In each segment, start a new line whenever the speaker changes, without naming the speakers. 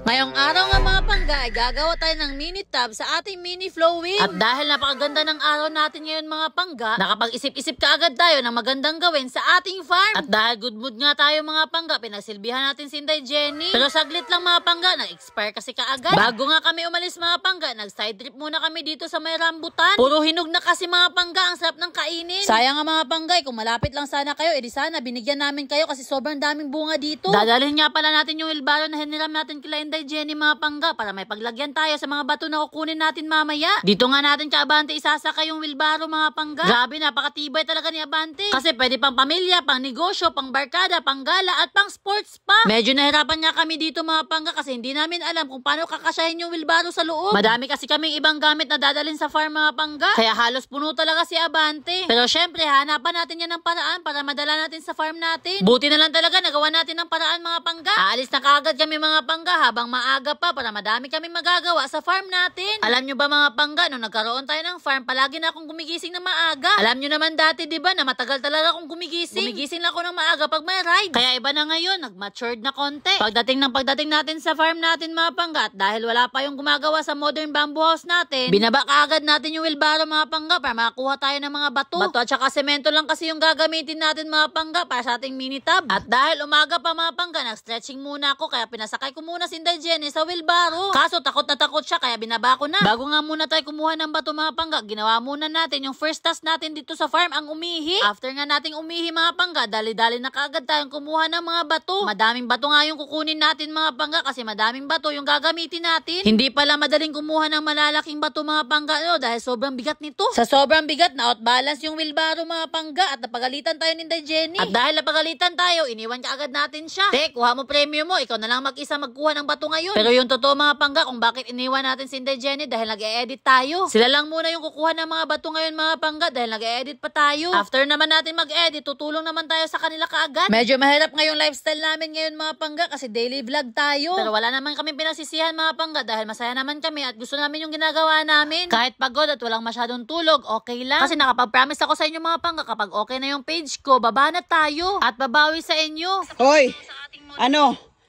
Ngayong araw nga mga pangga ay gagawa tayo ng mini tub sa ating mini flow wheel. At dahil napakaganda ng araw natin ngayon mga pangga, nakapag-isip-isip ka agad tayo ng magandang gawin sa ating farm. At dahil good mood nga tayo mga pangga, pinagsilbihan natin si Inday Jenny. Pero saglit lang mga pangga, nag-expire kasi kaagad. Bago nga kami umalis mga pangga, nag-side trip muna kami dito sa may rambutan. Puro hinog na kasi mga pangga, ang sarap ng kainin. Sayang nga mga panggay, kung malapit lang sana kayo, edi sana binigyan namin kayo kasi sobrang daming bunga dito. Dadalhin nga pala natin yung wheelbarrow na hiniram natin kila Inday Jenny mga pangga para may paglagyan tayo sa mga bato na kukunin natin mamaya. Dito nga natin ka Abante isasaka yung wheelbarrow mga pangga. Grabe, napakatibay talaga ni Abante. Kasi pwede pang pamilya, pang negosyo, pang barkada, pang gala at pang sports pa. Medyo nahirapan nga kami dito mga pangga kasi hindi namin alam kung paano kakasyahin yung wheelbarrow sa loob. Madami kasi kaming ibang gamit na dadalhin sa farm mga pangga. Kaya halos puno talaga si Abante. Pero syempre hanapan natin yan ng paraan para madala natin sa farm natin. Buti na lang talaga nagawa natin ng paraan mga pangga. Aalis na kaagad kami mga pangga habang maaga pa para madami kami magagawa sa farm natin. Alam nyo ba mga pangga, nung nagkaroon tayo ng farm, palagi na akong gumigising na maaga. Alam nyo naman dati, di ba, na matagal talaga akong gumigising. Gumigising lang ako ng maaga pag may ride. Kaya iba na ngayon, nag-matured na konti. Pagdating natin sa farm natin mga pangga, at dahil wala pa yung gumagawa sa modern bamboo house natin, binaba kaagad natin yung wheelbarrow mga pangga para makakuha tayo ng mga bato. Bato at saka semento lang kasi yung gagamitin natin mga pangga para sa ating mini tub. At dahil umaga pa mga pangga, nag-stretching muna ako kaya pinasakay ko muna si Inday Jenny sa wheelbarrow. Kaso takot na takot siya kaya binaba ko na. Bago nga muna tayo kumuha ng bato mga pangga, ginawa muna natin yung first task natin dito sa farm, ang umihi. After nga nating umihi mga pangga, dali-dali na kaagad tayong kumuha ng mga bato. Madaming bato nga yung kukunin natin mga pangga kasi madaming bato yung gagamitin natin. Hindi pala madaling kumuha ng malalaking bato mga pangga dahil sobrang bigat nito. Sa sobrang bigat na outbalance yung wheelbarrow mga pangga at napagalitan tayo ni Inday Jenny. At dahil napagalitan tayo, iniwan ka agad natin siya. Kuha mo premium mo, ikaw na lang mag-isa magkuha ng bato ngayon. Pero yung totoo mga pangga kung bakit iniwan natin si Inday Jenny dahil nag-e-edit tayo. Sila lang muna yung kukuha ng mga bato ngayon mga pangga dahil nag-e-edit pa tayo. After naman natin mag-edit, tutulong naman tayo sa kanila kaagad. Medyo mahirap ngayong lifestyle namin ngayon mga pangga kasi daily vlog tayo. Pero wala naman kami pinasisihan mga pangga dahil masaya naman kami at gusto namin yung ginagawa namin. Kahit pagod at walang masyadong tulog, okay lang. Kasi nakapag-promise ako sa inyo mga pangga kapag okay na yung page ko, baba na tayo at babawi sa inyo.
Hoy,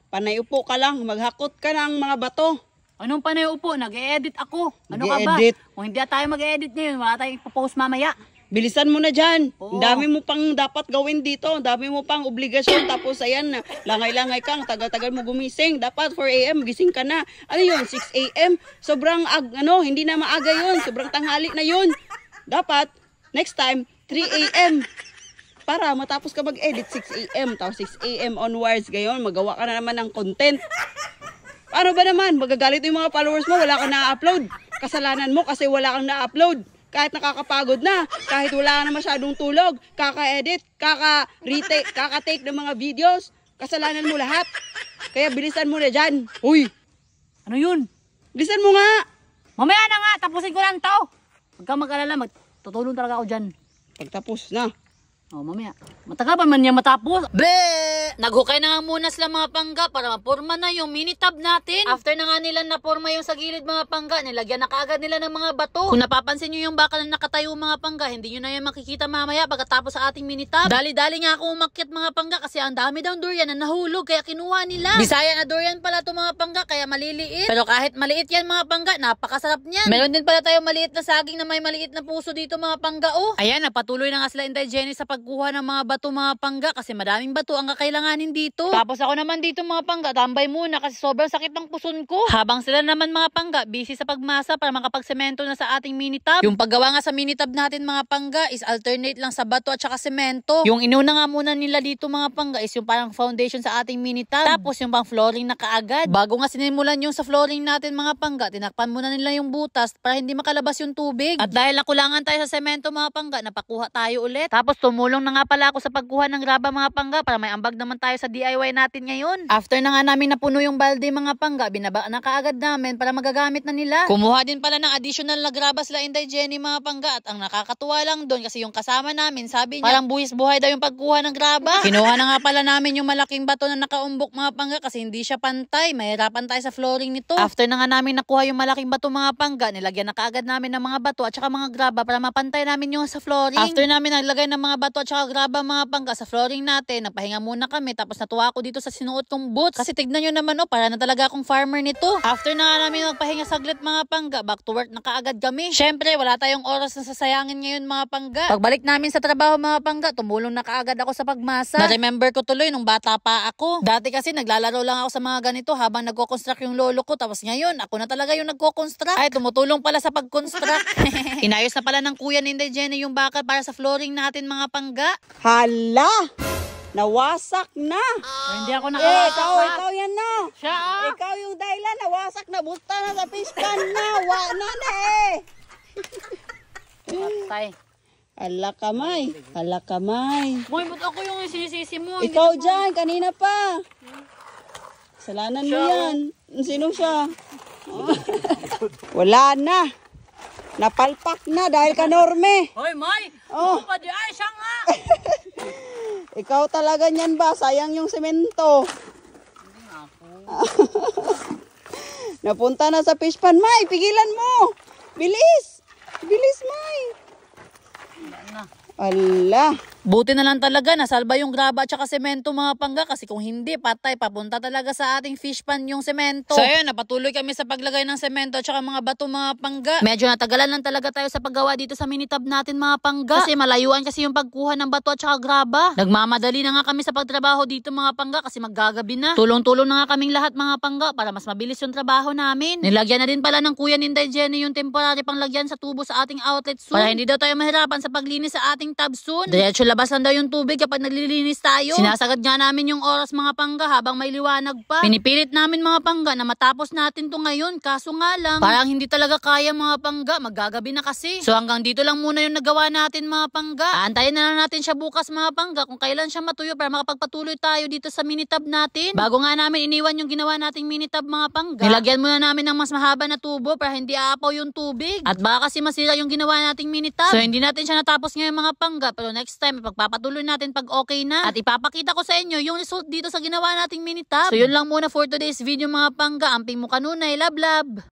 panay upo ka lang, maghakot ka ng mga bato.
Anong panay upo? Nag-e-edit ako. Ano ka ba? Kung hindi tayo mag-e-edit ngayon, wala tayong ipopost mamaya.
Bilisan mo na dyan.
Oo.
Ang dami mo pang dapat gawin dito. Ang dami mo pang obligasyon. Tapos ayan, langay-langay kang, tagal-tagal mo gumising. Dapat 4 AM, gising ka na. Ano yun, 6 AM? Sobrang, hindi na maaga yun. Sobrang tanghali na yun. Dapat, next time, 3 AM. Para matapos ka mag-edit 6 AM. Tapos 6 AM onwards, gayon, magawa ka na naman ng content. Paano ba naman? Magagalit yung mga followers mo, wala kang na-upload. Kasalanan mo kasi wala kang na-upload. Kahit nakakapagod na, kahit wala na masyadong tulog, kaka-edit, kaka-take ng mga videos, kasalanan mo lahat. Kaya bilisan mo na dyan. Uy!
Ano yun?
Bilisan mo nga!
Mamaya na nga, tapusin ko lang to. Huwag kang mag-alala, tutulong talaga ako dyan.
Pagtapos na.
Mamaya. Matagal pa man niya matapos. Naghukay na nga muna sila mga pangga para mapurma na yung mini tub natin. After na nga nila napurma yung sa gilid mga pangga, nilagyan na kaagad nila ng mga bato. Kung napapansin nyo yung bakal na nakatayo mga pangga, hindi nyo na yung makikita mamaya pagkatapos sa ating mini tub. Dali-dali nga ako umakyat mga pangga kasi ang dami daw durian na nahulog kaya kinuha nila. Bisaya na durian pala to mga pangga kaya maliliit. Pero kahit maliit yan mga pangga, napakasarap niyan. Meron din pala tayo maliit na saging na may maliit na puso dito mga pangga. Ayan, napatuloy na nga sila Inday Jenny sa pagkuha ng mga bato mga pangga kasi madaming bato ang kakailanganin dito. Tapos ako naman dito mga pangga, tambay muna kasi sobrang sakit ng puson ko. Habang sila naman mga pangga, busy sa pagmasa para makapagsemento na sa ating mini tub. Yung paggawa nga sa mini tub natin mga pangga is alternate lang sa bato at saka semento. Yung inuna nga muna nila dito mga pangga is yung parang foundation sa ating mini tub. Tapos yung pang flooring na kaagad. Bago nga sinimulan yung sa flooring natin mga pangga, tinakpan muna nila yung butas para hindi makalabas yung tubig. At dahil nakulangan tayo sa semento mga pangga, napakuha tayo ulit. Tapos tumulong na nga pala ako sa pagkuha ng graba mga pangga para may ambag naman tayo sa DIY natin ngayon. After na nga namin napuno yung balde mga pangga, binaba na kaagad namin para magagamit na nila. Kumuha din pala ng additional na graba sila Inday Jenny mga pangga at ang nakakatuwa lang doon kasi yung kasama namin sabi niya parang buhis buhay daw yung pagkuha ng graba. Kinuha na nga pala namin yung malaking bato na nakaumbok mga pangga kasi hindi siya pantay. Mahirapan tayo sa flooring nito. After na nga namin nakuha yung malaking bato mga pangga, nilagyan na kaagad namin ng mga bato at saka mga graba para mapantay namin yung sa flooring. After namin naglagay ng mga bato bato at saka graba mga pangga sa flooring natin. Napahinga muna kami tapos natuwa ako dito sa sinuot kong boots. Kasi tignan nyo naman para na talaga akong farmer nito. After na namin magpahinga saglit mga pangga, back to work na kaagad kami. Syempre wala tayong oras na sasayangin ngayon mga pangga. Pagbalik namin sa trabaho mga pangga, tumulong na kaagad ako sa pagmasa. Na-remember ko tuloy nung bata pa ako. Dati kasi naglalaro lang ako sa mga ganito habang nagko-construct yung lolo ko. Tapos ngayon ako na talaga yung nagko-construct. Ay, tumutulong pala sa pag-construct. Inayos na pala ng kuya ni Inday Jenny yung bakal para sa flooring natin mga pangga.
Hala! Nawasak na!
Hindi ako nakawasak.
Ikaw yan na!
Siya
Ikaw yung dahilan, nawasak na, busta na sa fish pan na, na
Patay.
Hala kamay.
Boy, ba't ako yung sinisisi mo?
Ikaw dyan, kanina pa. Kasalanan mo yan. Sino siya? Wala na. Napalpak na dahil ka Norme.
Hoy, May!
Oh.
Pa di ay, siya nga!
Ikaw talaga niyan ba? Sayang yung semento.
Hindi nga ako.
Napunta na sa fish pan. May, pigilan mo. Bilis. Bilis, May.
Wala na.
Ala.
Buti na lang talaga nasalba yung graba at saka semento mga pangga kasi kung hindi patay papunta talaga sa ating fish pan yung semento. So ayun, napatuloy kami sa paglagay ng semento at saka mga bato mga pangga. Medyo natagalan lang talaga tayo sa paggawa dito sa minitab natin mga pangga kasi malayuan kasi yung pagkuha ng bato at saka graba. Nagmamadali na nga kami sa pagtrabaho dito mga pangga kasi maggagabi na. Tulong-tulong na nga kaming lahat mga pangga para mas mabilis yung trabaho namin. Nilagyan na din pala ng kuya ni Inday Jenny yung temporary panglagyan sa tubo sa ating outlet soon. Para hindi daw tayo mahirapan sa paglinis sa ating tub soon. Diretso labas lang daw yung tubig kapag naglilinis tayo. Sinasagad nga namin yung oras mga pangga habang may liwanag pa. Pinipilit namin mga pangga na matapos natin to ngayon. Kaso nga lang, parang hindi talaga kaya mga pangga. Maggagabi na kasi. So hanggang dito lang muna yung nagawa natin mga pangga. Aantayin na lang natin siya bukas mga pangga kung kailan siya matuyo para makapagpatuloy tayo dito sa minitab natin. Bago nga namin iniwan yung ginawa nating minitab mga pangga, nilagyan muna namin ng mas mahaba na tubo para hindi aapaw yung tubig. At baka kasi masira yung ginawa nating minitab. So hindi natin siya natapos ngayon mga pangga. Pero next time, pagpapatuloy natin pag okay na. At ipapakita ko sa inyo yung result dito sa ginawa nating mini tab. So yun lang muna for today's video mga pangga. Amping mo kanunay. Love, love!